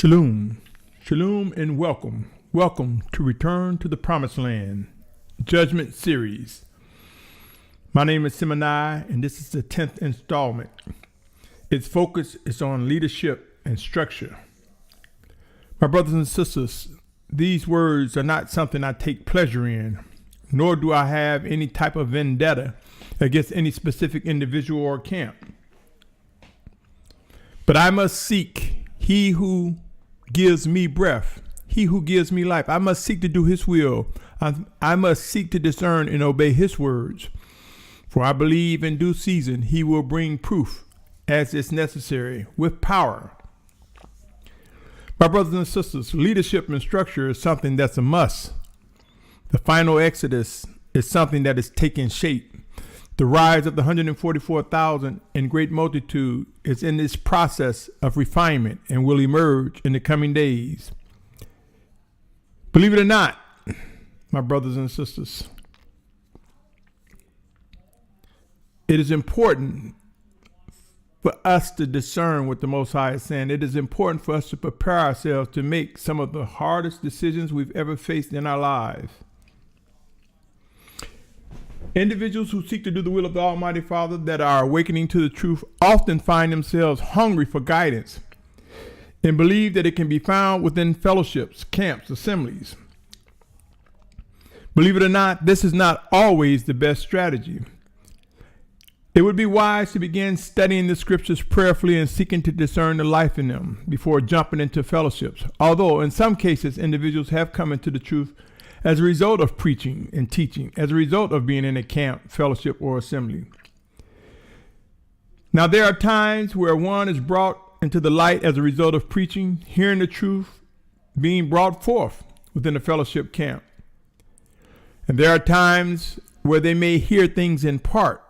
Shalom, Shalom, and welcome. Welcome to Return to the Promised Land, Judgment Series. My name is Symmanayah, and this is the 10th installment. Its focus is on leadership and structure. My brothers and sisters, these words are not something I take pleasure in, nor do I have any type of vendetta against any specific individual or camp. But I must seek He who gives me breath, He who gives me life. I must seek to do His will. I must seek to discern and obey His words. For I believe in due season He will bring proof as is necessary with power. My brothers and sisters, leadership and structure is something that's a must. The final exodus is something that is taking shape. The rise of the 144,000 in great multitude is in this process of refinement and will emerge in the coming days. Believe it or not, my brothers and sisters, it is important for us to discern what the Most High is saying. It is important for us to prepare ourselves to make some of the hardest decisions we've ever faced in our lives. Individuals who seek to do the will of the Almighty Father that are awakening to the truth often find themselves hungry for guidance and believe that it can be found within fellowships, camps, assemblies. Believe it or not, this is not always the best strategy. It would be wise to begin studying the scriptures prayerfully and seeking to discern the life in them before jumping into fellowships. Although in some cases, individuals have come into the truth as a result of preaching and teaching, as a result of being in a camp, fellowship, or assembly. Now, there are times where one is brought into the light as a result of preaching, hearing the truth being brought forth within a fellowship camp. And there are times where they may hear things in part,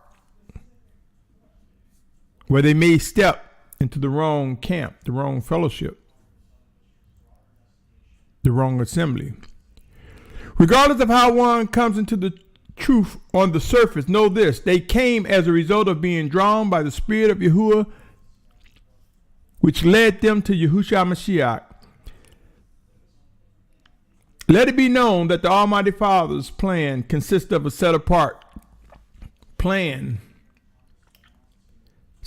where they may step into the wrong camp, the wrong fellowship, the wrong assembly. Regardless of how one comes into the truth on the surface, know this: they came as a result of being drawn by the Spirit of Yahuah, which led them to Yahusha Mashyach. Let it be known that the Almighty Father's plan consists of a set-apart plan.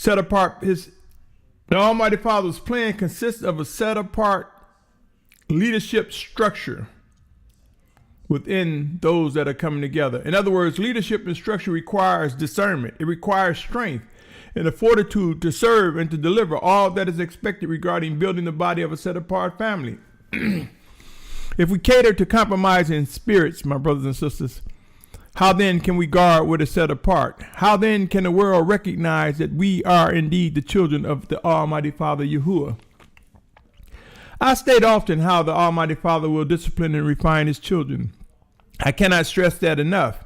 The Almighty Father's plan consists of a set-apart leadership structure within those that are coming together. In other words, leadership and structure requires discernment. It requires strength and the fortitude to serve and to deliver all that is expected regarding building the body of a set-apart family. If we cater to compromising spirits, my brothers and sisters, how then can we guard what is set apart? How then can the world recognize that we are indeed the children of the Almighty Father Yahuah? I state often how the Almighty Father will discipline and refine His children. I cannot stress that enough.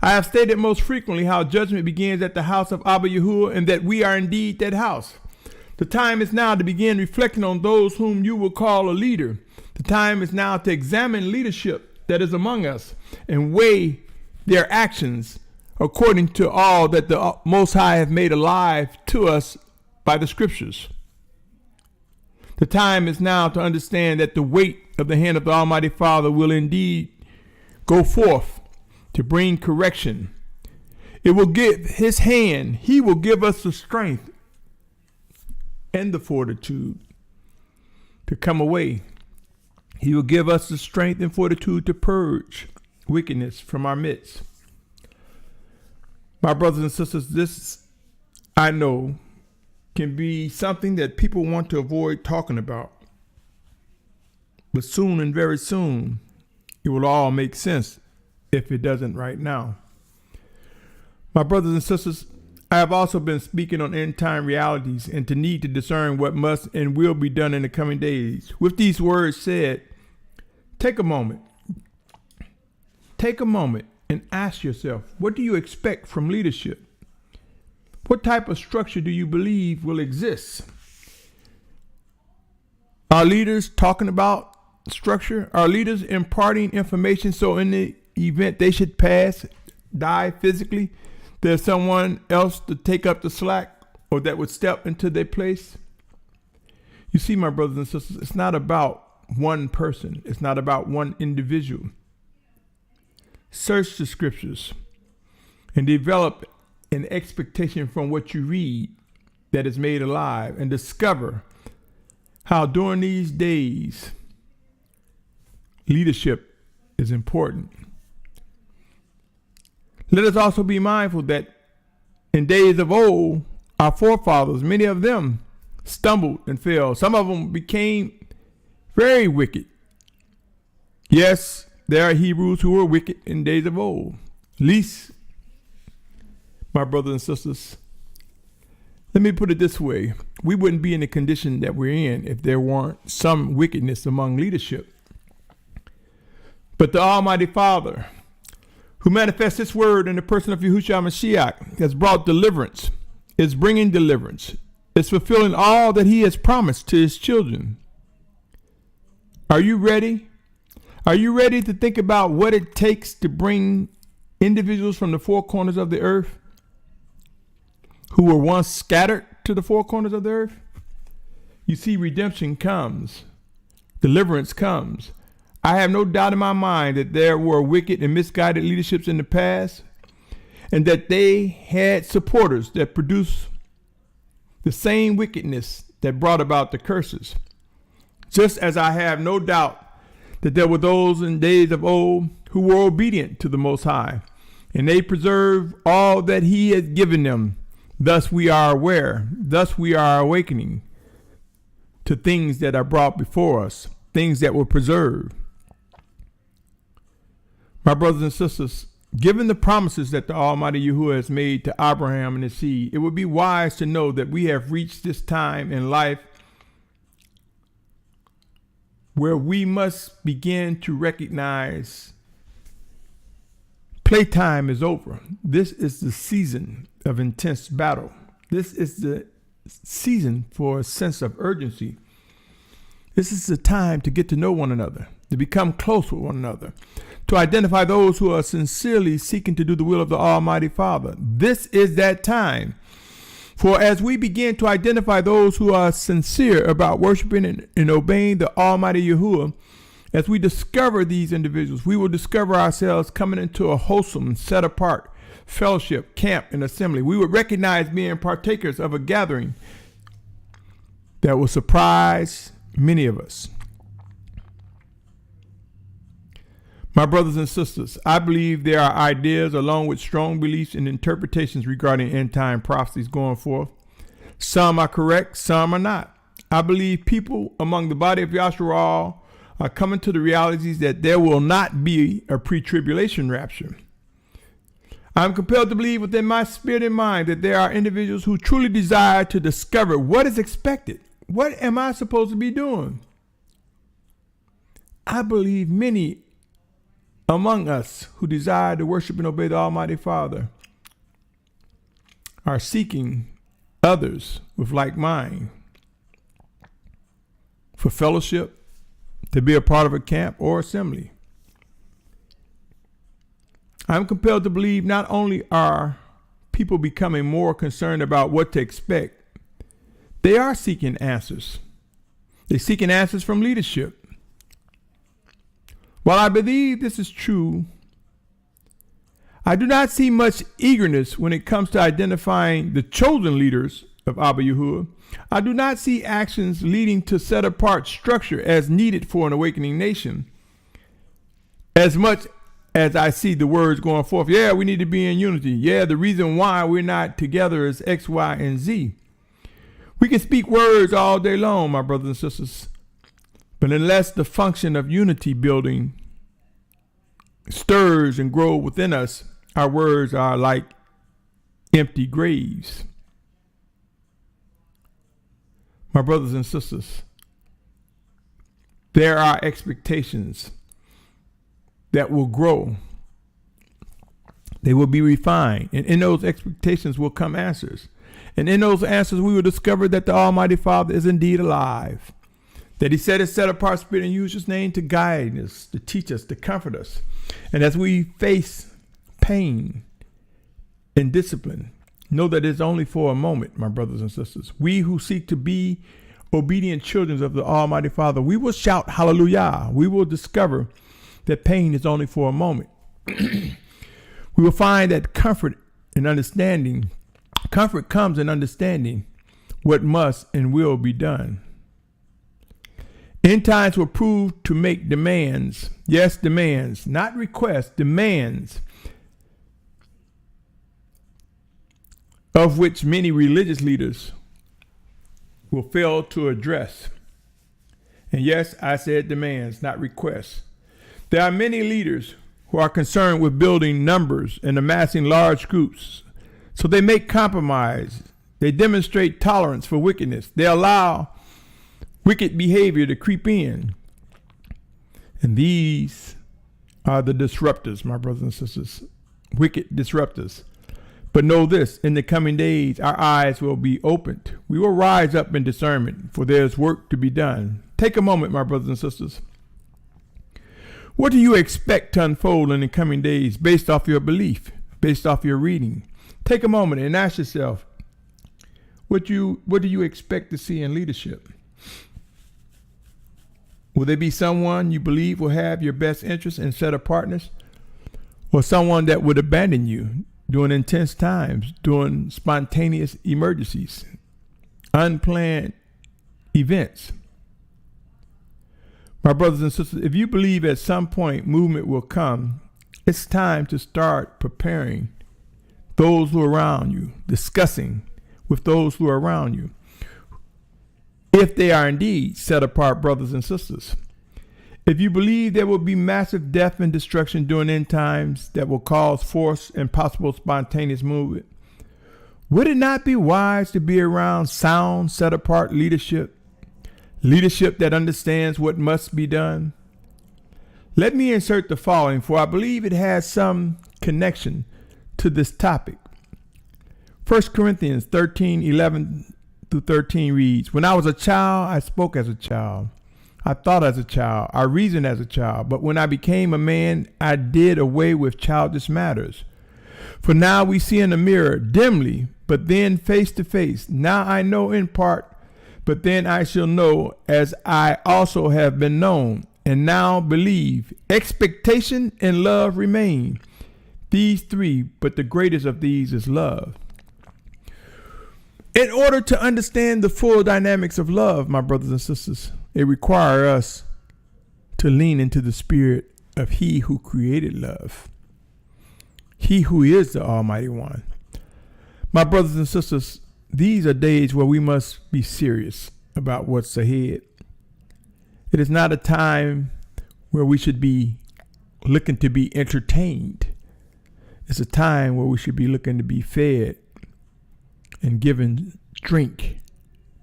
I have stated most frequently how judgment begins at the house of Abba Yahuah and that we are indeed that house. The time is now to begin reflecting on those whom you will call a leader. The time is now to examine leadership that is among us and weigh their actions according to all that the Most High have made alive to us by the scriptures. The time is now to understand that the weight of the hand of the Almighty Father will indeed go forth to bring correction. It will give His hand. He will give us the strength and the fortitude to come away. He will give us the strength and fortitude to purge wickedness from our midst. My brothers and sisters, this, I know, can be something that people want to avoid talking about. But soon and very soon, it will all make sense if it doesn't right now. My brothers and sisters, I have also been speaking on end-time realities and to need to discern what must and will be done in the coming days. With these words said, take a moment and ask yourself, what do you expect from leadership? What type of structure do you believe will exist? Are leaders talking about structure? Are leaders imparting information so in the event they should die physically, there's someone else to take up the slack or that would step into their place? You You see, my brothers and sisters, it's not about one person. It's not about one individual. Search the scriptures and develop an expectation from what you read that is made alive, and discover how during these days leadership is important. Let us also be mindful that in days of old, our forefathers, many of them stumbled and fell. Some of them became very wicked. Yes, there are Hebrews who were wicked in days of old. At least, my brothers and sisters, let me put it this way. We wouldn't be in the condition that we're in if there weren't some wickedness among leadership. But the Almighty Father, who manifests His word in the person of Yahusha Mashyach, has brought deliverance, is bringing deliverance, is fulfilling all that He has promised to His children. Are you ready? Are you ready to think about what it takes to bring individuals from the four corners of the earth who were once scattered to the four corners of the earth? You see, redemption comes. Deliverance comes. I have no doubt in my mind that there were wicked and misguided leaderships in the past, and that they had supporters that produced the same wickedness that brought about the curses. Just as I have no doubt that there were those in days of old who were obedient to the Most High, and they preserved all that He had given them. Thus we are aware, thus we are awakening to things that are brought before us, things that were preserved. My brothers and sisters, given the promises that the Almighty Yahuah has made to Abraham and his seed, it would be wise to know that we have reached this time in life where we must begin to recognize playtime is over. This is the season of intense battle. This is the season for a sense of urgency. This is the time to get to know one another, to become close with one another, to identify those who are sincerely seeking to do the will of the Almighty Father. This is that time. For as we begin to identify those who are sincere about worshiping and obeying the Almighty Yahuah, as we discover these individuals, we will discover ourselves coming into a wholesome, set apart fellowship, camp, and assembly. We would recognize being partakers of a gathering that will surprise many of us. My brothers and sisters, I believe there are ideas along with strong beliefs and interpretations regarding end time prophecies going forth. Some are correct, some are not. I believe people among the body of Yasharal are coming to the realities that there will not be a pre-tribulation rapture. I'm compelled to believe within my spirit and mind that there are individuals who truly desire to discover what is expected. What am I supposed to be doing? I believe many among us who desire to worship and obey the Almighty Father are seeking others with like mind for fellowship, to be a part of a camp or assembly. I'm compelled to believe not only are people becoming more concerned about what to expect, they are seeking answers. They're seeking answers from leadership. While I believe this is true, I do not see much eagerness when it comes to identifying the chosen leaders of Abba Yahuah. I do not see actions leading to set apart structure as needed for an awakening nation, as much as I see the words going forth. Yeah, we need to be in unity. Yeah, the reason why we're not together is X, Y, and Z. We can speak words all day long, my brothers and sisters, but unless the function of unity building stirs and grows within us, our words are like empty graves. My brothers and sisters, there are expectations that will grow. They will be refined. And in those expectations will come answers. And in those answers, we will discover that the Almighty Father is indeed alive. That He set His set apart spirit and used His name to guide us, to teach us, to comfort us. And as we face pain and discipline, know that it's only for a moment, my brothers and sisters. We who seek to be obedient children of the Almighty Father, we will shout hallelujah. We will discover that pain is only for a moment. We will find that comfort comes in understanding what must and will be done. End times will prove to make demands, yes, demands, not requests, demands, of which many religious leaders will fail to address. And yes, I said demands, not requests. There are many leaders who are concerned with building numbers and amassing large groups. So they make compromise. They demonstrate tolerance for wickedness. They allow wicked behavior to creep in. And these are the disruptors, my brothers and sisters, wicked disruptors. But know this, in the coming days, our eyes will be opened. We will rise up in discernment, for there's work to be done. Take a moment, my brothers and sisters. What do you expect to unfold in the coming days based off your belief, based off your reading? Take a moment and ask yourself, what do you expect to see in leadership? Will there be someone you believe will have your best interests and set of partners? Or someone that would abandon you during intense times, during spontaneous emergencies, unplanned events? My brothers and sisters, if you believe at some point movement will come, it's time to start preparing those who are around you, discussing with those who are around you, if they are indeed set apart brothers and sisters. If you believe there will be massive death and destruction during end times that will cause force and possible spontaneous movement, would it not be wise to be around sound, set apart leadership that understands what must be done? Let me insert the following, for I believe it has some connection to this topic. 1 Corinthians 13:11-13 reads, "When I was a child, I spoke as a child. I thought as a child. I reasoned as a child. But when I became a man, I did away with childish matters. For now we see in a mirror dimly, but then face to face. Now I know in part, but then I shall know as I also have been known. And now believe, expectation, and love remain. These three, but the greatest of these is love." In order to understand the full dynamics of love, my brothers and sisters, it requires us to lean into the spirit of He who created love, He who is the Almighty One. My brothers and sisters, these are days where we must be serious about what's ahead. It is not a time where we should be looking to be entertained. It's a time where we should be looking to be fed and given drink,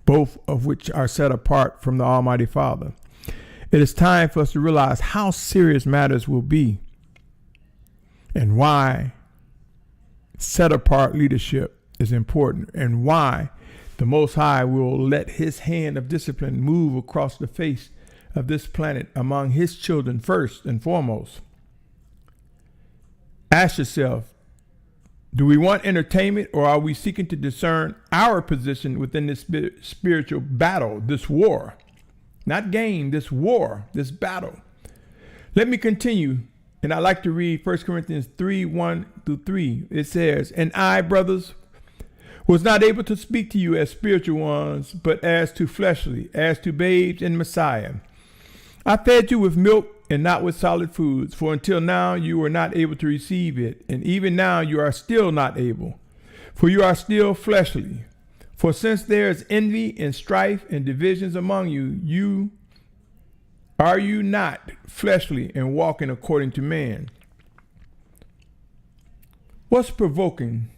both of which are set apart from the Almighty Father. It is time for us to realize how serious matters will be and why set apart leadership is important, and why the Most High will let His hand of discipline move across the face of this planet among His children first and foremost. Ask yourself, do we want entertainment, or are we seeking to discern our position within this spiritual battle, this war? Not game, this war, this battle. Let me continue, and I like to read 1 Corinthians 3:1-3. It says, "And I, brothers, was not able to speak to you as spiritual ones, but as to fleshly, as to babes in Messiah. I fed you with milk and not with solid foods, for until now you were not able to receive it, and even now you are still not able, for you are still fleshly. For since there is envy and strife and divisions among you, are you not fleshly and walking according to man?" What's provoking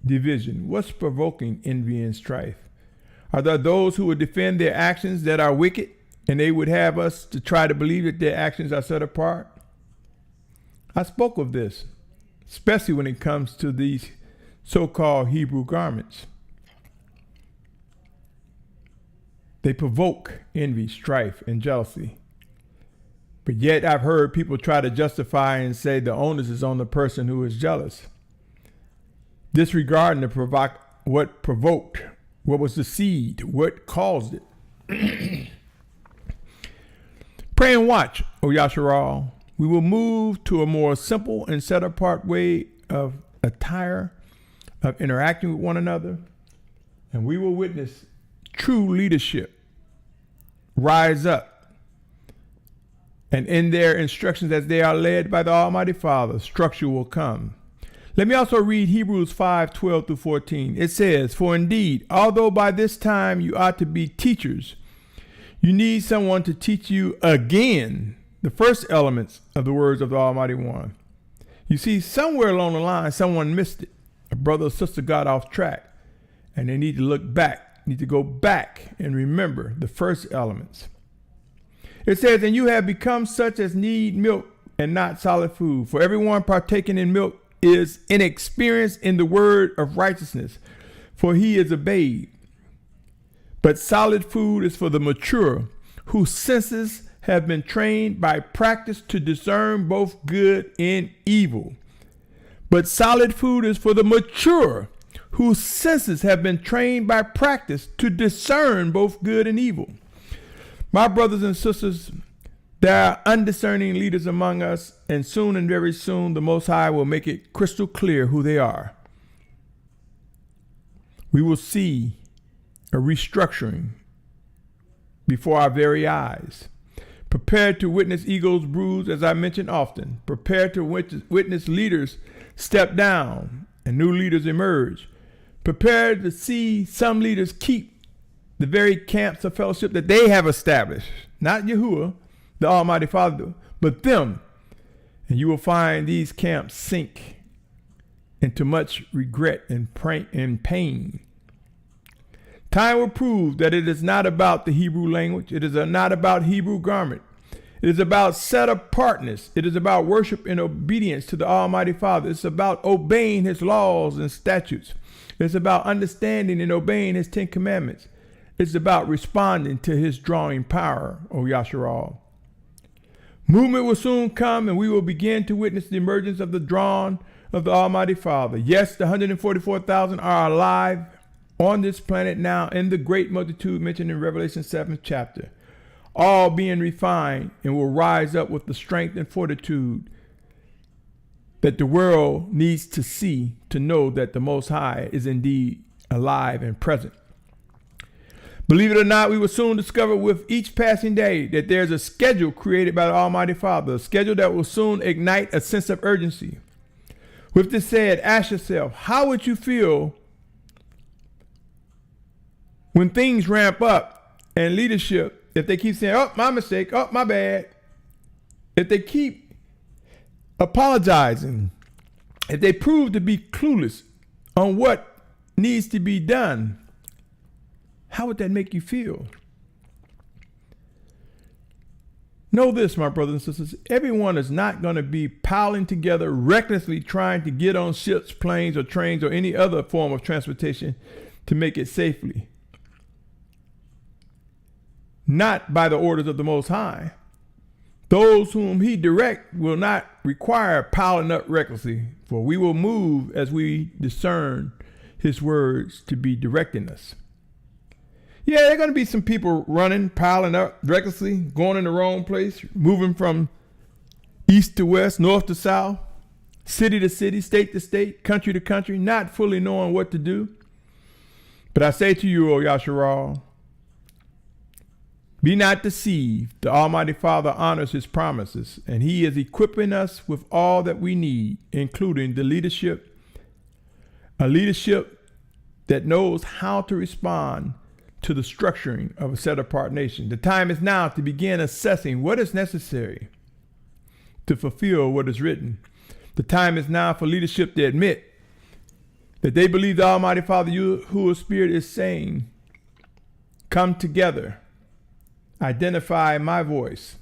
division? What's provoking envy and strife? Are there those who would defend their actions that are wicked, and they would have us to try to believe that their actions are set apart? I spoke of this, especially when it comes to these so-called Hebrew garments. They provoke envy, strife, and jealousy. But yet I've heard people try to justify and say the onus is on the person who is jealous, disregarding what provoked What was the seed? What caused it? Pray and watch, O Yasharal. We will move to a more simple and set apart way of attire, of interacting with one another, and we will witness true leadership rise up. And in their instructions, as they are led by the Almighty Father, structure will come. Let me also read Hebrews 5:12 through 14. It says, "For indeed, although by this time you ought to be teachers, you need someone to teach you again the first elements of the words of the Almighty One." You see, somewhere along the line, someone missed it. A brother or sister got off track, and they need to look back, need to go back and remember the first elements. It says, "And you have become such as need milk and not solid food. For everyone partaking in milk is inexperienced in the word of righteousness, for he is a babe. But solid food is for the mature, whose senses have been trained by practice to discern both good and evil." But solid food is for the mature, whose senses have been trained by practice to discern both good and evil. My brothers and sisters, there are undiscerning leaders among us, and soon and very soon the Most High will make it crystal clear who they are. We will see a restructuring before our very eyes. Prepare to witness egos bruised, as I mentioned often. Prepare to witness leaders step down and new leaders emerge. Prepare to see some leaders keep the very camps of fellowship that they have established. Not Yahuah, the Almighty Father, but them. And you will find these camps sink into much regret and pain. Time will prove that it is not about the Hebrew language. It is not about Hebrew garment. It is about set apartness. It is about worship and obedience to the Almighty Father. It's about obeying his laws and statutes. It's about understanding and obeying his 10 commandments. It's about responding to his drawing power, O Yasharal. Movement will soon come, and we will begin to witness the emergence of the drawn of the Almighty Father. Yes, the 144,000 are alive on this planet now in the great multitude mentioned in Revelation 7th chapter, all being refined and will rise up with the strength and fortitude that the world needs to see to know that the Most High is indeed alive and present. Believe it or not, we will soon discover with each passing day that there's a schedule created by the Almighty Father, a schedule that will soon ignite a sense of urgency. With this said, ask yourself, how would you feel when things ramp up and leadership, if they keep saying, "Oh, my mistake, oh, my bad," if they keep apologizing, if they prove to be clueless on what needs to be done, how would that make you feel? Know this, my brothers and sisters, everyone is not going to be piling together recklessly trying to get on ships, planes, or trains, or any other form of transportation to make it safely. Not by the orders of the Most High. Those whom he direct will not require piling up recklessly, for we will move as we discern his words to be directing us. Yeah, there are going to be some people running, piling up recklessly, going in the wrong place, moving from east to west, north to south, city to city, state to state, country to country, not fully knowing what to do. But I say to you, O Yasharal, be not deceived. The Almighty Father honors his promises, and he is equipping us with all that we need, including the leadership, a leadership that knows how to respond to the structuring of a set-apart nation. The time is now to begin assessing what is necessary to fulfill what is written. The time is now for leadership to admit that they believe the Almighty Father, Yahuah's Spirit, is saying, "Come together, identify my voice."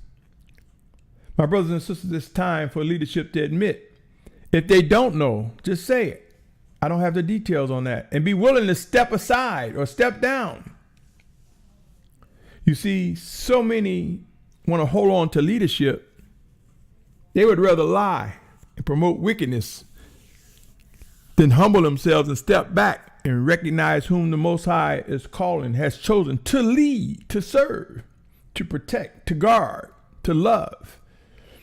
My brothers and sisters, it's time for leadership to admit. If they don't know, just say it. I don't have the details on that. And be willing to step aside or step down. You see, so many want to hold on to leadership. They would rather lie and promote wickedness then humble themselves and step back and recognize whom the Most High is calling, has chosen to lead, to serve, to protect, to guard, to love,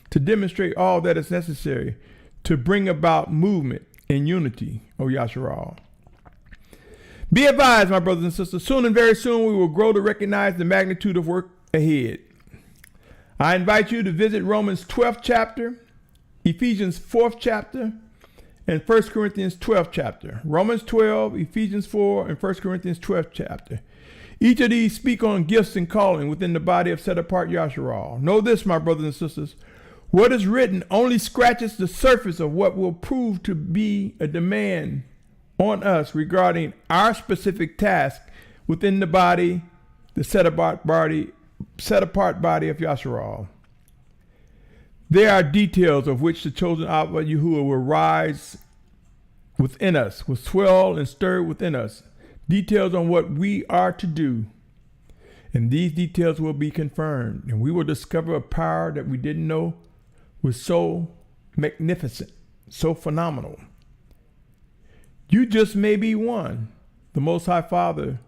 to demonstrate all that is necessary to bring about movement and unity, O Yasharal. Be advised, my brothers and sisters, soon and very soon we will grow to recognize the magnitude of work ahead. I invite you to visit Romans 12th chapter, Ephesians 4th chapter, and 1 Corinthians 12th chapter. Romans 12, Ephesians 4, and 1 Corinthians 12th chapter. Each of these speak on gifts and calling within the body of set-apart Yasharal. Know this, my brothers and sisters. What is written only scratches the surface of what will prove to be a demand on us regarding our specific task within the body, the set-apart body of Yasharal. There are details of which the chosen Almighty Yahuah will rise within us, will swell and stir within us. Details on what we are to do. And these details will be confirmed, and we will discover a power that we didn't know was so magnificent, so phenomenal. You just may be one. The Most High Father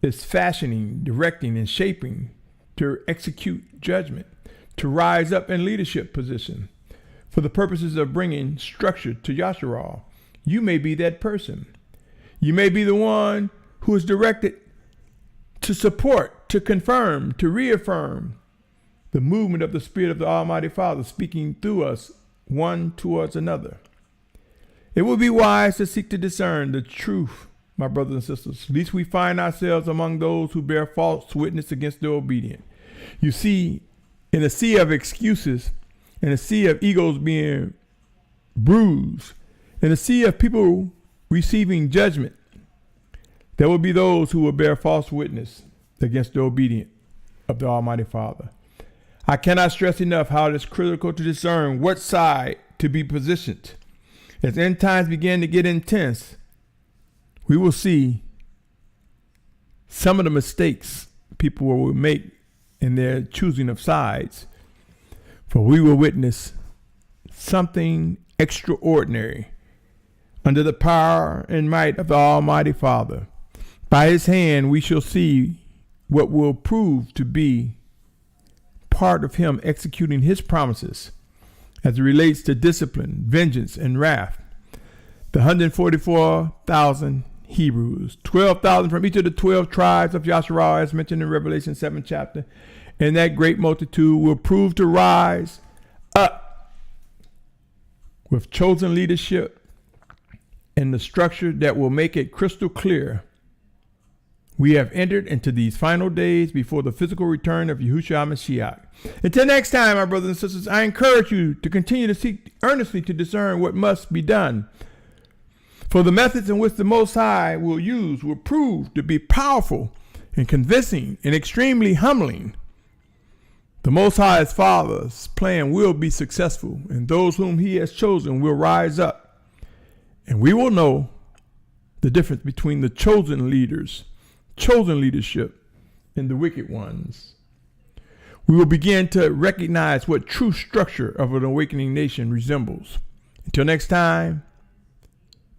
is fashioning, directing, and shaping to execute judgment, to rise up in leadership position for the purposes of bringing structure to Yasharal. You may be that person. You may be the one who is directed to support, to confirm, to reaffirm the movement of the Spirit of the Almighty Father speaking through us one towards another. It would be wise to seek to discern the truth, my brothers and sisters, lest we find ourselves among those who bear false witness against the obedient. You see, in a sea of excuses, in a sea of egos being bruised, in a sea of people receiving judgment, there will be those who will bear false witness against the obedient of the Almighty Father. I cannot stress enough how it is critical to discern what side to be positioned. As end times begin to get intense, we will see some of the mistakes people will make in their choosing of sides, for we will witness something extraordinary under the power and might of the Almighty Father. By his hand we shall see what will prove to be part of him executing his promises as it relates to discipline, vengeance, and wrath. The 144,000 Hebrews, 12,000 from each of the 12 tribes of Yasharal, as mentioned in Revelation 7 chapter, and that great multitude will prove to rise up with chosen leadership and the structure that will make it crystal clear we have entered into these final days before the physical return of Yahusha Mashyach. Until next time, my brothers and sisters, I encourage you to continue to seek earnestly to discern what must be done. For the methods in which the Most High will use will prove to be powerful and convincing and extremely humbling. The Most High's Father's plan will be successful, and those whom he has chosen will rise up. And we will know the difference between the chosen leaders, chosen leadership, and the wicked ones. We will begin to recognize what true structure of an awakening nation resembles. Until next time,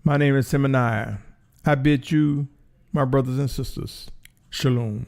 my name is Symmanayah. I bid you, my brothers and sisters, Shalum.